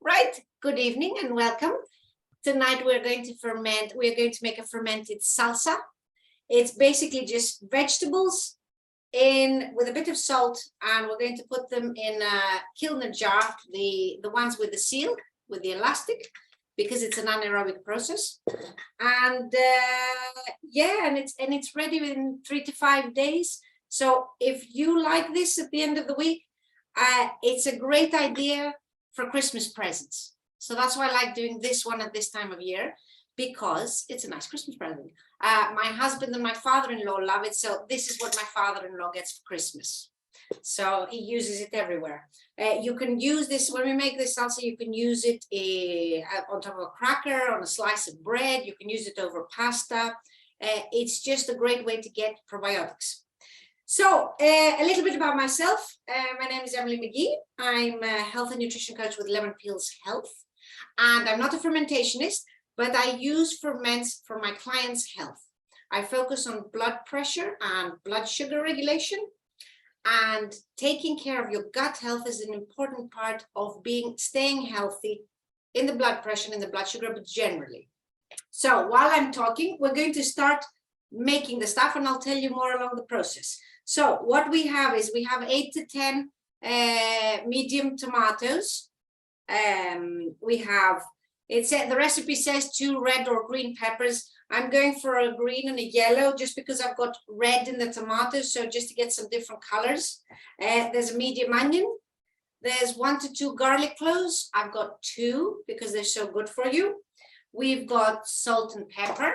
Right, good evening and welcome. Tonight we're going to make a fermented salsa. It's basically just vegetables with a bit of salt, and we're going to put them in a kilner jar, the ones with the seal, with the elastic, because it's an anaerobic process. And yeah, and it's ready within 3 to 5 days. So if you like this at the end of the week, it's a great idea for Christmas presents. So that's why I like doing this one at this time of year, because it's a nice Christmas present. My husband and my father-in-law love it. So this is what my father-in-law gets for Christmas. So he uses it everywhere. You can use this, when we make this salsa, you can use it on top of a cracker, on a slice of bread. You can use it over pasta. It's just a great way to get probiotics. So a little bit about myself. My name is Emily McGee. I'm a health and nutrition coach with Lemon Peels Health. And I'm not a fermentationist, but I use ferments for my clients' health. I focus on blood pressure and blood sugar regulation. And taking care of your gut health is an important part of staying healthy in the blood pressure and in the blood sugar, but generally. So while I'm talking, we're going to start making the stuff, and I'll tell you more along the process. So what we have is we have 8 to 10 medium tomatoes. The recipe says 2 red or green peppers. I'm going for a green and a yellow just because I've got red in the tomatoes, so just to get some different colors. There's a medium onion. There's 1 to 2 garlic cloves. I've got 2 because they're so good for you. We've got salt and pepper.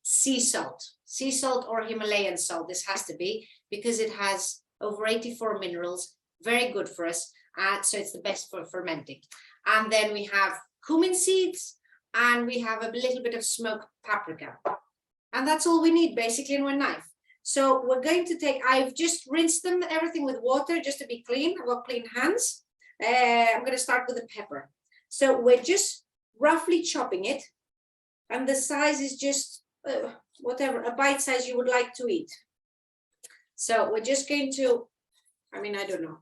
Sea salt or Himalayan salt. This has to be, because it has over 84 minerals, very good for us. So it's the best for fermenting. And then we have cumin seeds, and we have a little bit of smoked paprika. And that's all we need basically in one knife. So we're going to I've just rinsed everything with water just to be clean. I've got clean hands. I'm going to start with the pepper. So we're just roughly chopping it. And the size is just whatever, a bite size you would like to eat. So we're just going to, I don't know.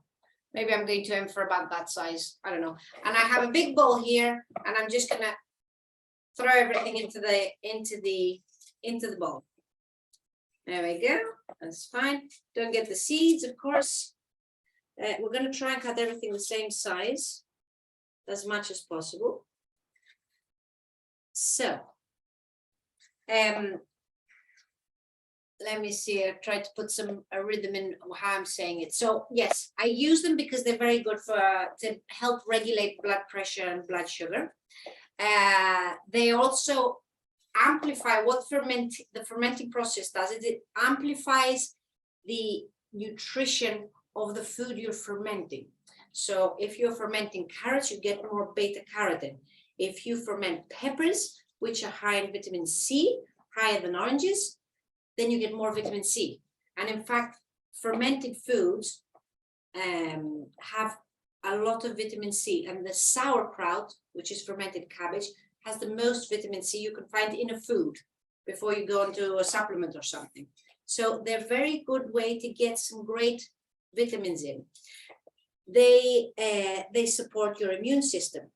Maybe I'm going to aim for about that size. I don't know. And I have a big bowl here, and I'm just going to throw everything into the bowl. There we go. That's fine. Don't get the seeds, of course. We're going to try and cut everything the same size as much as possible. So, let me see. I tried to put a rhythm in how I'm saying it. So yes, I use them because they're very good to help regulate blood pressure and blood sugar. They also amplify what the fermenting process does. It amplifies the nutrition of the food you're fermenting. So if you're fermenting carrots, you get more beta carotene. If you ferment peppers, which are high in vitamin C, higher than oranges, then you get more vitamin C. And in fact, fermented foods have a lot of vitamin C. And the sauerkraut, which is fermented cabbage, has the most vitamin C you can find in a food before you go into a supplement or something. So they're a very good way to get some great vitamins in. They support your immune system,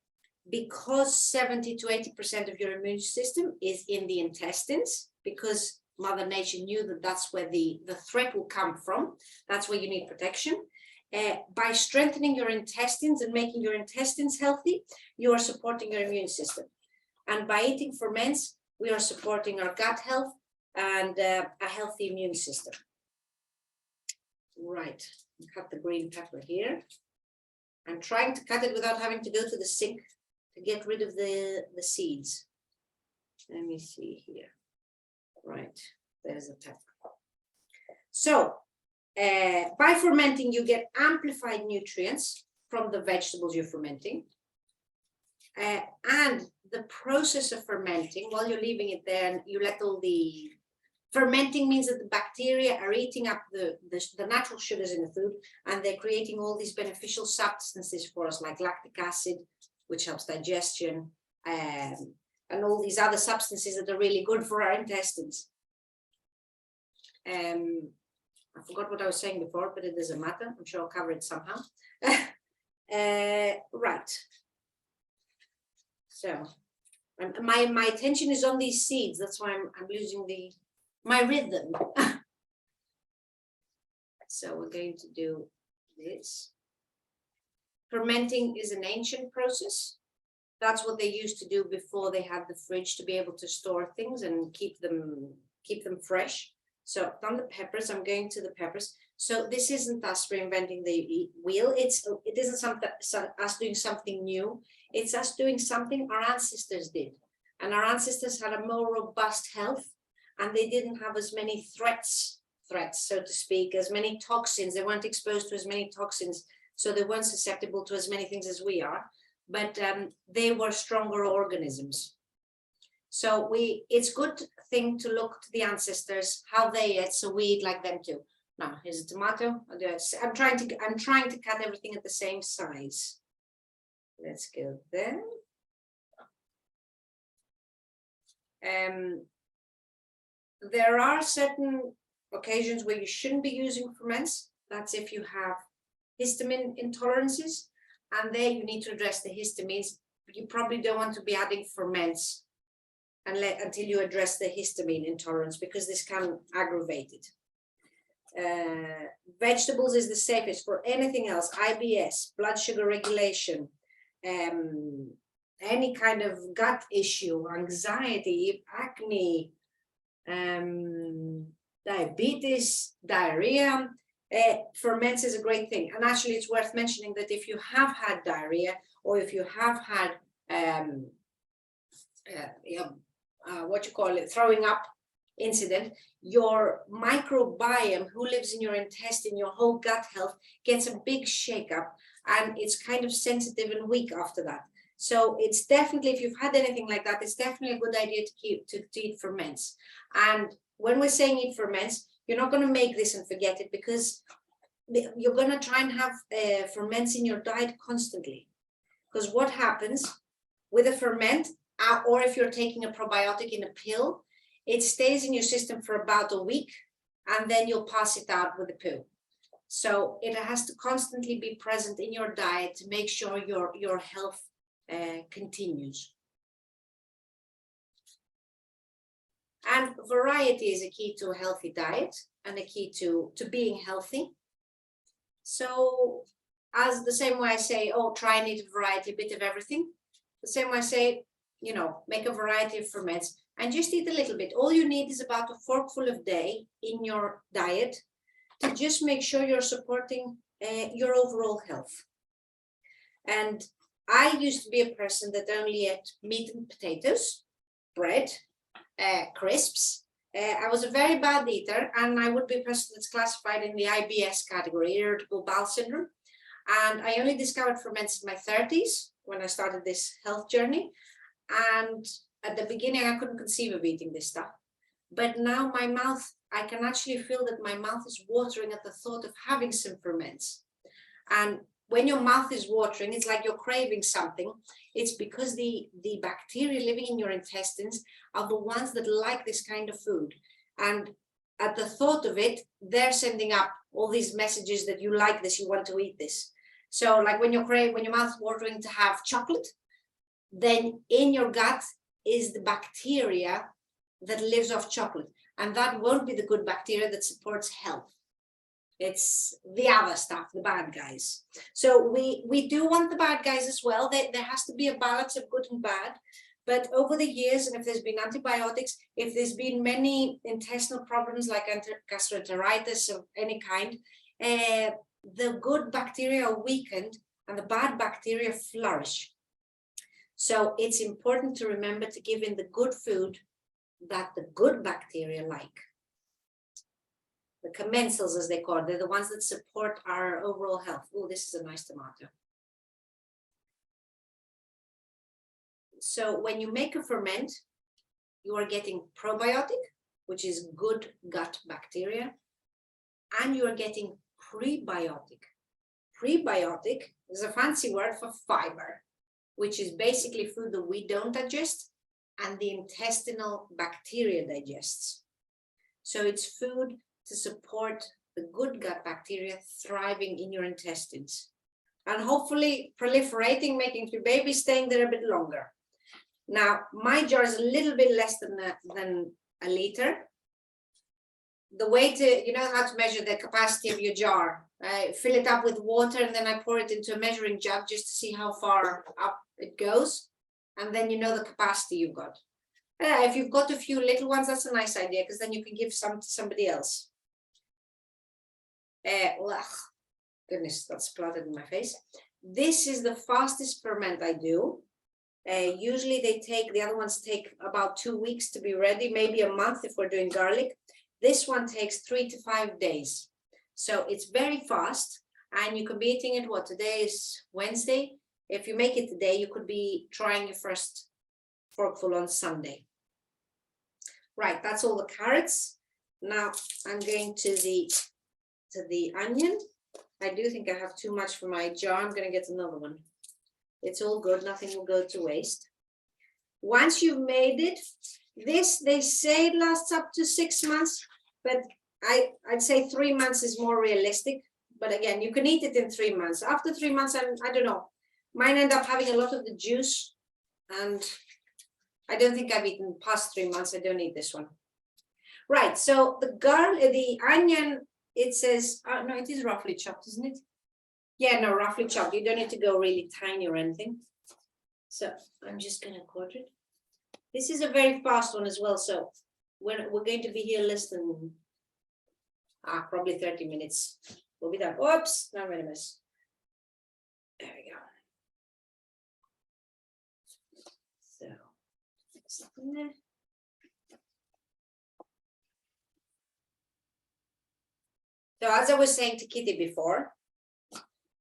because 70 to 80% of your immune system is in the intestines, because Mother Nature knew that that's where the threat will come from. That's where you need protection. By strengthening your intestines and making your intestines healthy, you are supporting your immune system. And by eating ferments, we are supporting our gut health and a healthy immune system. Right, cut the green pepper here. I'm trying to cut it without having to go to the sink to get rid of the seeds. Let me see here. Right, there's the pepper. So by fermenting, you get amplified nutrients from the vegetables you're fermenting. And the process of fermenting, while you're leaving it there, and you let all the fermenting means that the bacteria are eating up the natural sugars in the food, and they're creating all these beneficial substances for us, like lactic acid, which helps digestion, and all these other substances that are really good for our intestines. I forgot what I was saying before, but it doesn't matter. I'm sure I'll cover it somehow. Right. So my attention is on these seeds. That's why I'm losing my rhythm. So we're going to do this. Fermenting is an ancient process. That's what they used to do before they had the fridge to be able to store things and keep them fresh. So I've done the peppers. I'm going to the peppers. So this isn't us reinventing the wheel. It isn't something us doing something new. It's us doing something our ancestors did, and our ancestors had a more robust health, and they didn't have as many threats, so to speak, as many toxins. They weren't exposed to as many toxins, so they weren't susceptible to as many things as we are. But they were stronger organisms. So it's a good thing to look to the ancestors, how they ate, so we eat like them too. Now here's a tomato. I'm trying to cut everything at the same size. Let's go there. There are certain occasions where you shouldn't be using ferments. That's if you have histamine intolerances, and there you need to address the histamines. You probably don't want to be adding ferments until you address the histamine intolerance, because this can aggravate it. Vegetables is the safest. For anything else, IBS, blood sugar regulation, any kind of gut issue, anxiety, acne, diabetes, diarrhea, ferments is a great thing. And actually it's worth mentioning that if you have had diarrhea, or if you have had throwing up incident, your microbiome, who lives in your intestine, your whole gut health, gets a big shakeup, and it's kind of sensitive and weak after that. So it's definitely, if you've had anything like that, it's definitely a good idea to eat ferments. And when we're saying eat ferments, you're not going to make this and forget it, because you're going to try and have ferments in your diet constantly. Because what happens with a ferment, or if you're taking a probiotic in a pill, it stays in your system for about a week, and then you'll pass it out with the poo. So it has to constantly be present in your diet to make sure your health continues. And variety is a key to a healthy diet and a key to being healthy. So as the same way I say, oh, try and eat a variety, a bit of everything, the same way I say, make a variety of ferments and just eat a little bit. All you need is about a forkful a day in your diet to just make sure you're supporting your overall health. And I used to be a person that only ate meat and potatoes, bread, crisps. I was a very bad eater, and I would be a person that's classified in the IBS category, irritable bowel syndrome. And I only discovered ferments in my 30s when I started this health journey. And at the beginning, I couldn't conceive of eating this stuff. But now my mouth, I can actually feel that my mouth is watering at the thought of having some ferments. And when your mouth is watering, it's like you're craving something. It's because the bacteria living in your intestines are the ones that like this kind of food. And at the thought of it, they're sending up all these messages that you like this, you want to eat this. So like when your mouth is watering to have chocolate, then in your gut is the bacteria that lives off chocolate. And that won't be the good bacteria that supports health. It's the other stuff, the bad guys. So we do want the bad guys as well. There has to be a balance of good and bad. But over the years, and if there's been antibiotics, if there's been many intestinal problems like gastroenteritis of any kind, the good bacteria are weakened and the bad bacteria flourish. So it's important to remember to give in the good food that the good bacteria like. The commensals, as they call it, they're the ones that support our overall health. Oh, this is a nice tomato. So when you make a ferment, you are getting probiotic, which is good gut bacteria, and you are getting prebiotic. Prebiotic is a fancy word for fiber, which is basically food that we don't digest and the intestinal bacteria digests. So it's food to support the good gut bacteria thriving in your intestines and hopefully proliferating, making your baby staying there a bit longer. Now, my jar is a little bit less than a liter. The way to, you know how to measure the capacity of your jar. I fill it up with water and then I pour it into a measuring jug just to see how far up it goes. And then you know the capacity you've got. If you've got a few little ones, that's a nice idea because then you can give some to somebody else. Goodness, that splattered in my face. This is the fastest ferment I do. Usually the other ones take about 2 weeks to be ready, maybe a month if we're doing garlic. This one takes 3 to 5 days. So it's very fast and you can be eating it, today is Wednesday. If you make it today, you could be trying your first forkful on Sunday. Right, that's all the carrots. Now I'm going to the onion. I do think I have too much for my jar. I'm going to get another one. It's all good. Nothing will go to waste. Once you've made it, this, they say it lasts up to 6 months, but I'd say 3 months is more realistic. But again, you can eat it in 3 months. After 3 months, I don't know. Mine end up having a lot of the juice, and I don't think I've eaten past 3 months. I don't eat this one. Right, so the onion, it says, no, it is roughly chopped, isn't it? Yeah, no, roughly chopped. You don't need to go really tiny or anything. So I'm just going to quarter it. This is a very fast one as well. So we're going to be here less than probably 30 minutes. We'll be done. Oops, now I'm going to miss. There we go. So something there. So as I was saying to Kitty before,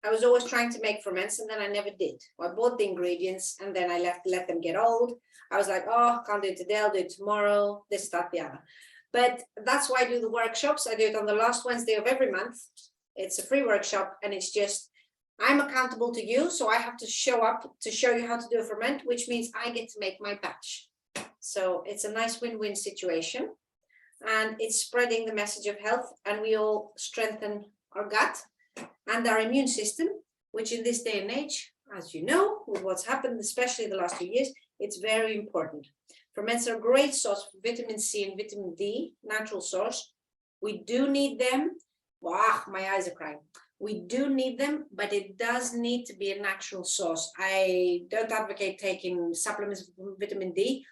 I was always trying to make ferments and then I never did. I bought the ingredients and then I let them get old. I was like, oh, can't do it today, I'll do it tomorrow, this, that, the other. But that's why I do the workshops. I do it on the last Wednesday of every month. It's a free workshop and it's just, I'm accountable to you. So I have to show up to show you how to do a ferment, which means I get to make my batch. So it's a nice win-win situation. And it's spreading the message of health and we all strengthen our gut and our immune system, which in this day and age, as you know, with what's happened, especially the last 2 years, it's very important. Ferments are a great source for vitamin C and vitamin D, natural source. We do need them. Wow, my eyes are crying. We do need them, but it does need to be a natural source. I don't advocate taking supplements for vitamin D.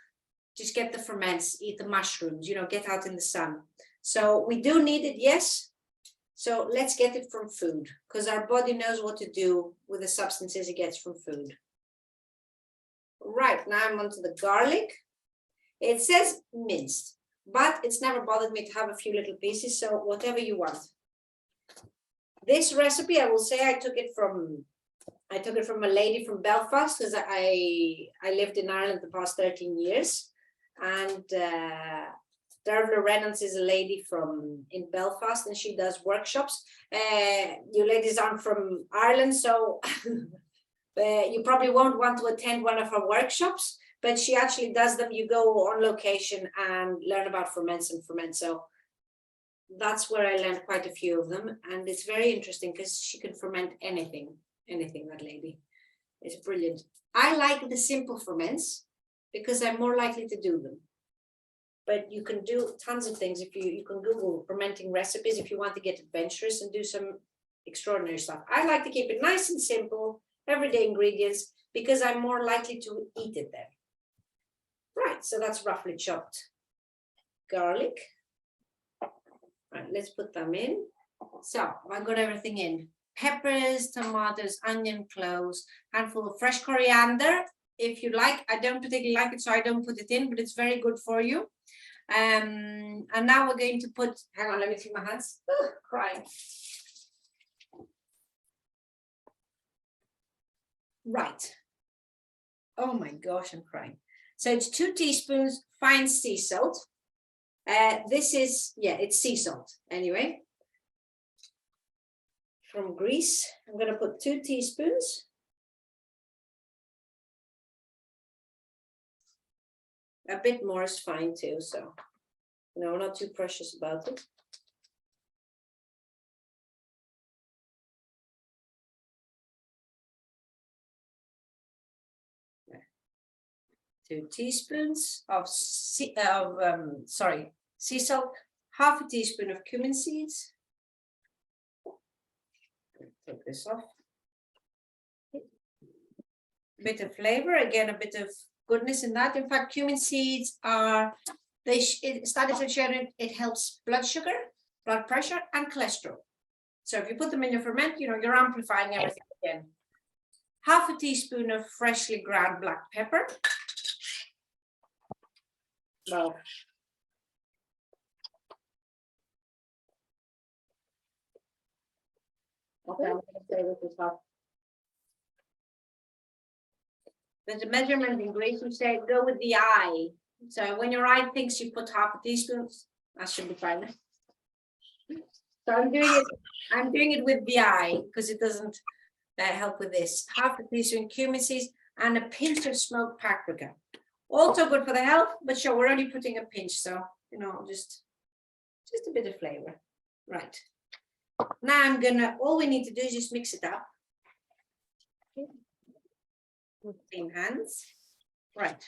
Just get the ferments, eat the mushrooms, get out in the sun. So we do need it, yes. So let's get it from food because our body knows what to do with the substances it gets from food. Right, now I'm onto the garlic. It says minced, but it's never bothered me to have a few little pieces. So whatever you want. This recipe, I will say I took it from a lady from Belfast because I lived in Ireland the past 13 years. And Dervla Reynolds is a lady in Belfast and she does workshops. You ladies aren't from Ireland, so you probably won't want to attend one of her workshops, but she actually does them. You go on location and learn about ferments and ferment. So that's where I learned quite a few of them. And it's very interesting because she can ferment anything, that lady. It's brilliant. I like the simple ferments because I'm more likely to do them. But you can do tons of things. If you can Google fermenting recipes if you want to get adventurous and do some extraordinary stuff. I like to keep it nice and simple, everyday ingredients, because I'm more likely to eat it then. Right, so that's roughly chopped garlic. Right, let's put them in. So I got everything in. Peppers, tomatoes, onion, cloves, handful of fresh coriander. If you like, I don't particularly like it, so I don't put it in, but it's very good for you. And now we're going to put, hang on, let me clean my hands. Crying. Right. Oh my gosh, I'm crying. So it's 2 teaspoons fine sea salt. This is, it's sea salt anyway. From Greece, I'm going to put 2 teaspoons. A bit more is fine too, so no, not too precious about it. 2 teaspoons of sea salt, half a teaspoon of cumin seeds. Take this off. Bit of flavor, again, a bit of goodness in that. In fact, cumin seeds are, studies have shown it helps blood sugar, blood pressure, and cholesterol. So if you put them in your ferment, you're amplifying everything again. Half a teaspoon of freshly ground black pepper. Well, okay, I'm going to play with this up. There's a measurement in Greece who say go with the eye. So when your eye thinks you put half a teaspoon, that should be fine. So I'm doing it with the eye because it doesn't help with this. Half a teaspoon cumin seeds and a pinch of smoked paprika. Also good for the health, but sure, we're only putting a pinch, so just a bit of flavor. Right. Now all we need to do is just mix it up. With clean hands. Right.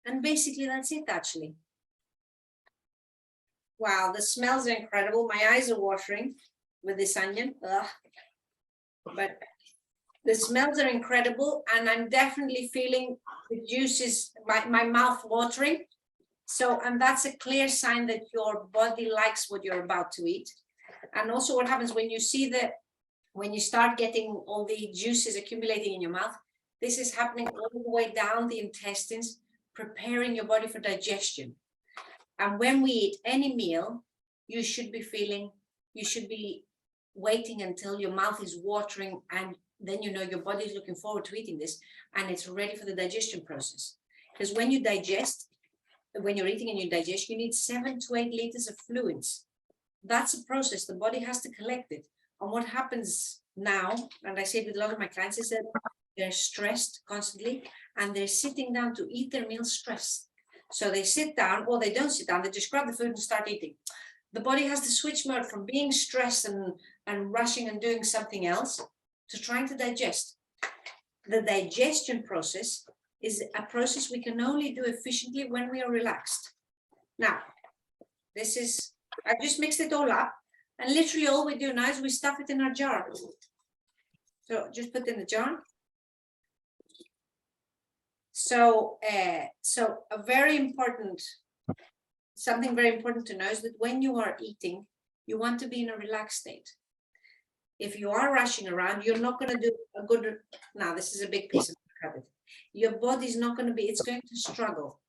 And basically that's it actually. Wow, the smells are incredible. My eyes are watering with this onion. Ugh. But the smells are incredible, and I'm definitely feeling the juices, my mouth watering. So, and that's a clear sign that your body likes what you're about to eat. And also what happens when you start getting all the juices accumulating in your mouth, this is happening all the way down the intestines, preparing your body for digestion. And when we eat any meal, you should be waiting until your mouth is watering, and then your body is looking forward to eating this and it's ready for the digestion process. Because when you're eating and you digest, you need 7 to 8 liters of fluids. That's a process. The body has to collect it. And what happens now, and I say it with a lot of my clients, is that they're stressed constantly and they're sitting down to eat their meals stressed. So they sit down, or they don't sit down, they just grab the food and start eating. The body has to switch mode from being stressed and rushing and doing something else to trying to digest. The digestion process is a process we can only do efficiently when we are relaxed. Now, I've just mixed it all up, and literally all we do now is we stuff it in our jar. So just put it in the jar. So something very important to know is that when you are eating, you want to be in a relaxed state. If you are rushing around, you're not going to do a good, now this is a big piece of habit. Your body's not going to be, it's going to struggle.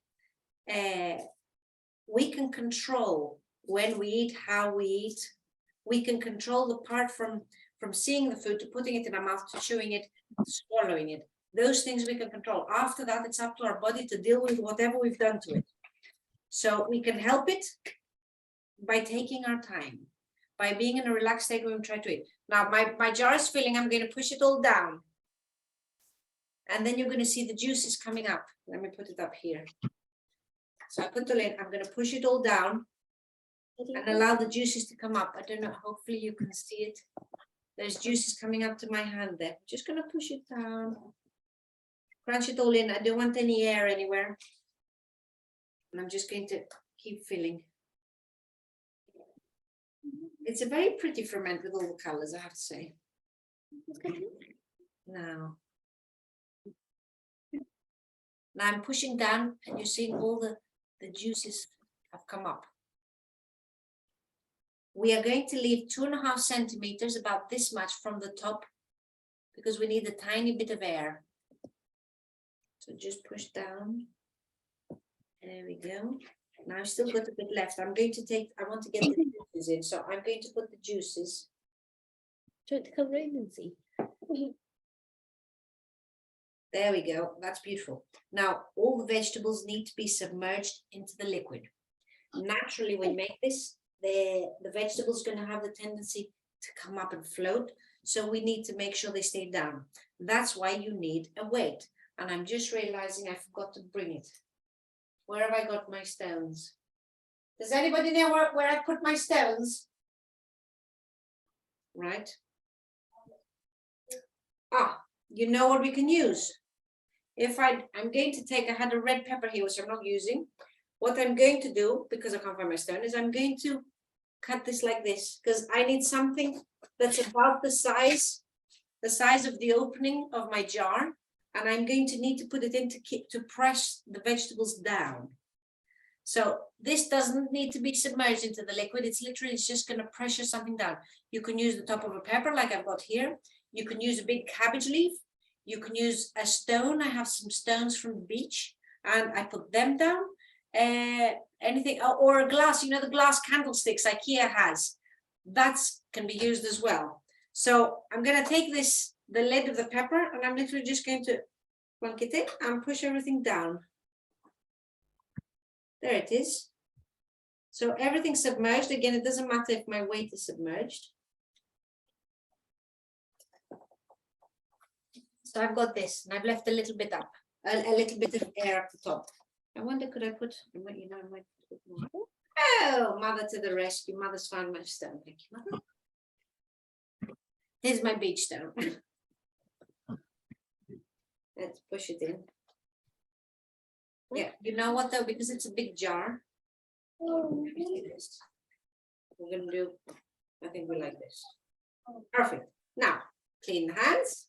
We can control when we eat, how we eat. We can control the part from seeing the food to putting it in our mouth to chewing it, to swallowing it. Those things we can control. After that, it's up to our body to deal with whatever we've done to it. So we can help it by taking our time, by being in a relaxed state when we try to eat. Now, my jar is filling. I'm going to push it all down. And then you're going to see the juices coming up. Let me put it up here. So I put the lid. I'm going to push it all down and allow the juices to come up. I don't know. Hopefully you can see it. There's juices coming up to my hand there. Just going to push it down. Crunch it all in. I don't want any air anywhere. And I'm just going to keep filling. It's a very pretty ferment with all the colors, I have to say. Now I'm pushing down, and you're seeing all the juices have come up. We are going to leave 2.5 centimeters, about this much from the top, because we need a tiny bit of air. So just push down. There we go. Now I've still got a bit left. I want to get the juices in, so I'm going to put the juices. Try to cover it and see. There we go. That's beautiful. Now all the vegetables need to be submerged into the liquid. Naturally, when you make this, the vegetables are going to have the tendency to come up and float. So we need to make sure they stay down. That's why you need a weight. And I'm just realizing I forgot to bring it. Where have I got my stones? Does anybody know where I put my stones? Right. You know what we can use? I'm going to take, I had a red pepper here, which I'm not using. What I'm going to do, because I can't find my stone, is I'm going to cut this like this, because I need something that's about the size of the opening of my jar, and I'm going to need to put it in to press the vegetables down. So this doesn't need to be submerged into the liquid. It's literally just going to pressure something down. You can use the top of a pepper like I've got here. You can use a big cabbage leaf. You can use a stone. I have some stones from the beach and I put them down. Anything, or a glass, you know, the glass candlesticks IKEA has. That can be used as well. So I'm going to take the lid of the pepper, and I'm literally just going to plunk it in and push everything down. There it is. So everything's submerged. Again, it doesn't matter if my weight is submerged. So I've got this, and I've left a little bit up, a little bit of air at the top. I wonder, could I put, you know, I might put more. Oh, mother to the rescue. Mother's found my stone. Thank you, mother. Here's my beach stone. Let's push it in. Yeah, you know what though, because it's a big jar. We're gonna do, I think we like this. Perfect. Now, clean the hands.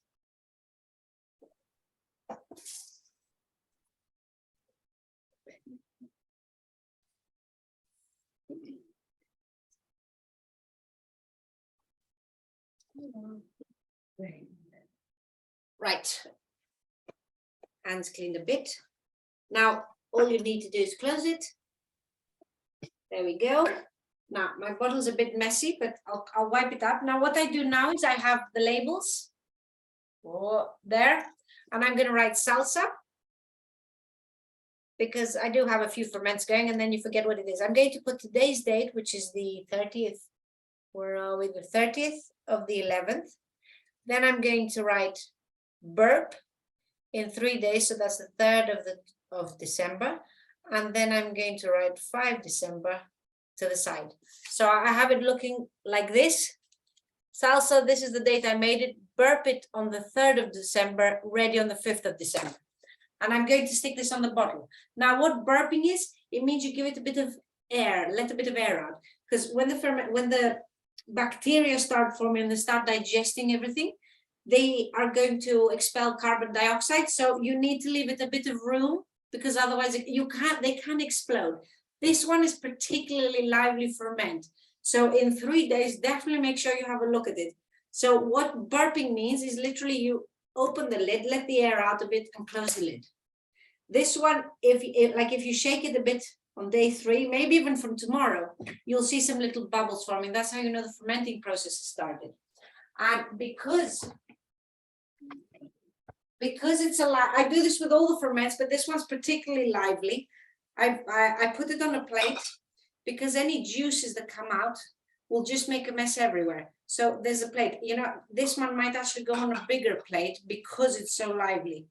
Right. Hands cleaned a bit. Now, all you need to do is close it. There we go. Now, my bottle's a bit messy, but I'll wipe it up. Now, what I do now is I have the labels there, and I'm going to write salsa, because I do have a few ferments going, and then you forget what it is. I'm going to put today's date, which is the 30th. Where are we? The 30th of the 11th. Then I'm going to write burp in 3 days, so that's the 3rd of December, and then I'm going to write 5 December to the side. So I have it looking like this. Salsa, this is the date I made it. Burp it on the 3rd of December, ready on the 5th of December. And I'm going to stick this on the bottle. Now, what burping is, it means you give it a bit of air, let a bit of air out. Because when the bacteria start forming, they start digesting everything, they are going to expel carbon dioxide. So you need to leave it a bit of room, because otherwise they can't explode. This one is particularly lively ferment. So in 3 days, definitely make sure you have a look at it. So what burping means is literally you open the lid, let the air out a bit, and close the lid. This one, if you shake it a bit on day 3, maybe even from tomorrow, you'll see some little bubbles forming. That's how you know the fermenting process has started. And because it's a lot, I do this with all the ferments, but this one's particularly lively. I put it on a plate, because any juices that come out will just make a mess everywhere. So there's a plate, you know, this one might actually go on a bigger plate because it's so lively,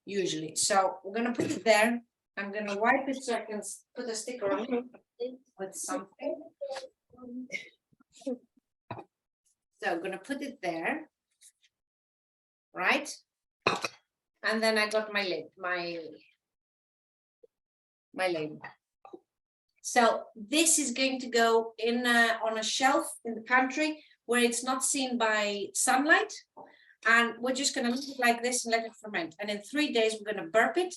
usually. So we're going to put it there. I'm going to wipe it so I can put a sticker on it with something. So I'm going to put it there, right? And then I got my lid, my label. So this is going to go in on a shelf in the pantry where it's not seen by sunlight. And we're just going to leave it like this and let it ferment. And in 3 days, we're going to burp it.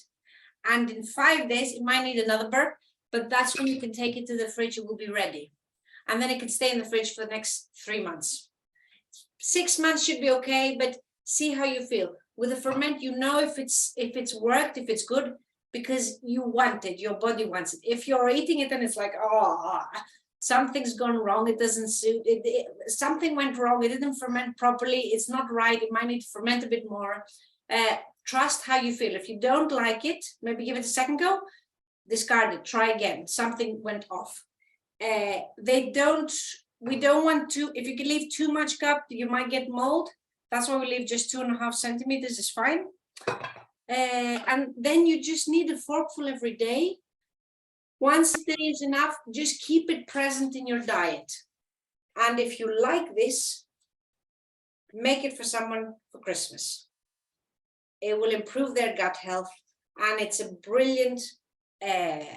And in 5 days, it might need another burp, but that's when you can take it to the fridge. It will be ready. And then it can stay in the fridge for the next 3 months. 6 months should be okay, but see how you feel. With a ferment, you know if it's worked, if it's good, because you want it, your body wants it. If you're eating it and it's like, oh, something's gone wrong, it doesn't suit, something went wrong, it didn't ferment properly, it's not right, it might need to ferment a bit more. Trust how you feel. If you don't like it, maybe give it a second go, discard it, try again, something went off. We don't want to, if you can leave too much cup, you might get mold. That's why we leave just 2.5 centimeters is fine. And then you just need a forkful every day. Once a day is enough, just keep it present in your diet. And if you like this, make it for someone for Christmas. It will improve their gut health, and it's a brilliant, I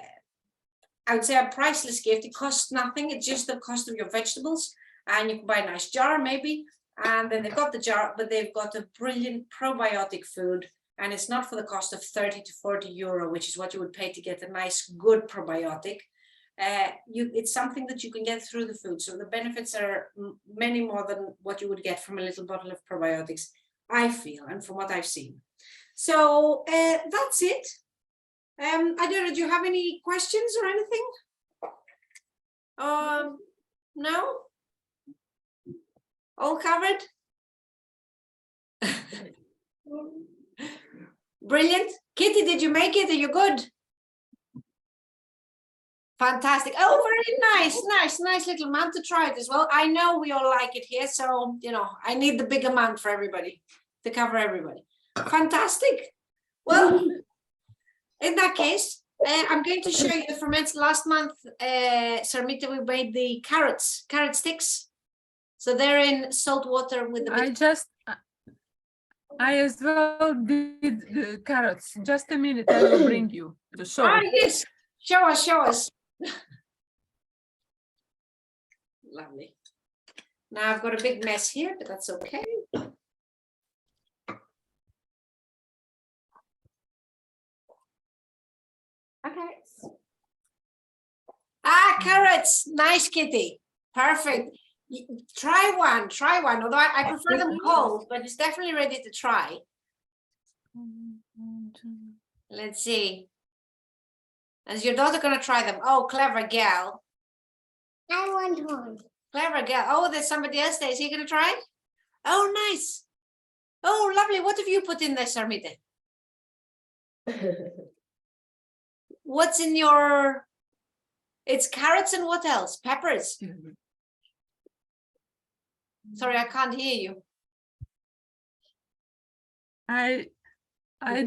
would say a priceless gift. It costs nothing. It's just the cost of your vegetables, and you can buy a nice jar maybe, and then they've got the jar, but they've got a brilliant probiotic food, and it's not for the cost of 30 to 40 euro, which is what you would pay to get a nice, good probiotic. It's something that you can get through the food. So the benefits are many more than what you would get from a little bottle of probiotics, I feel, and from what I've seen. So that's it. I don't know, do you have any questions or anything? No? All covered? Brilliant. Kitty, did you make it? Are you good? Fantastic. Oh, very nice little amount to try it as well. I know we all like it here, so you know I need the big amount for everybody to cover everybody. Fantastic. Well, in that case, I'm going to show you the ferments. Last month, Sarmita, we made the carrot sticks. So they're in salt water with the. I as well did the carrots. Just a minute, I will bring you the salt. Ah, yes. Show us. Lovely. Now I've got a big mess here, but that's okay. Okay. Ah, carrots. Nice, Kitty. Perfect. Try one. Although I prefer them cold, but it's definitely ready to try. Let's see. Is your daughter going to try them? Oh, clever gal. I want one. Clever gal. Oh, there's somebody else there. Is he going to try it? Oh, nice. Oh, lovely. What have you put in there, Sarmita? What's in your... It's carrots and what else? Peppers. Sorry, I can't hear you. I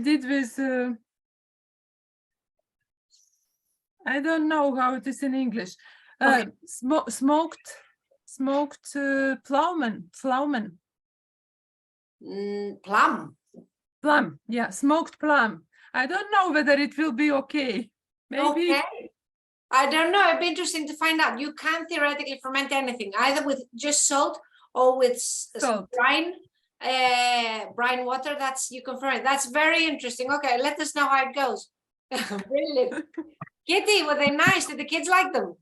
did with... I don't know how it is in English. Okay. Smoked plum. Plum, yeah, smoked plum. I don't know whether it will be okay. Maybe. Okay. I don't know. It'd be interesting to find out. You can theoretically ferment anything, either with just salt or with brine water. That's you can ferment. That's very interesting. Okay, let us know how it goes. Brilliant. Kitty, were they nice? Did the kids like them?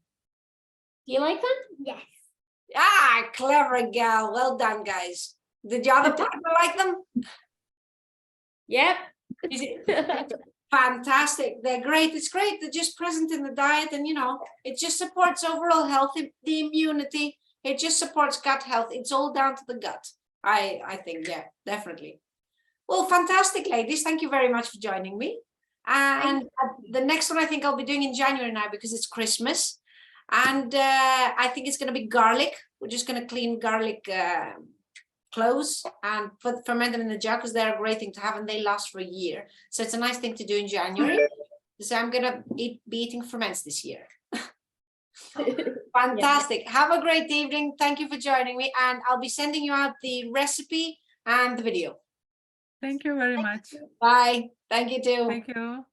Do you like them? Yes. Ah, clever gal. Well done, guys. Did your other partner like them? Yep. Fantastic. They're great. It's great. They're just present in the diet, and you know, it just supports overall health, the immunity. It just supports gut health. It's all down to the gut. I think, yeah, definitely. Well, fantastic, ladies. Thank you very much for joining me. And the next one I think I'll be doing in January now because it's Christmas. And I think it's going to be garlic. We're just going to clean garlic cloves and ferment them in the jar because they're a great thing to have and they last for a year. So it's a nice thing to do in January. So I'm going to be eating ferments this year. Fantastic. Yeah. Have a great evening. Thank you for joining me. And I'll be sending you out the recipe and the video. Thank you very much. Bye. Thank you too. Thank you.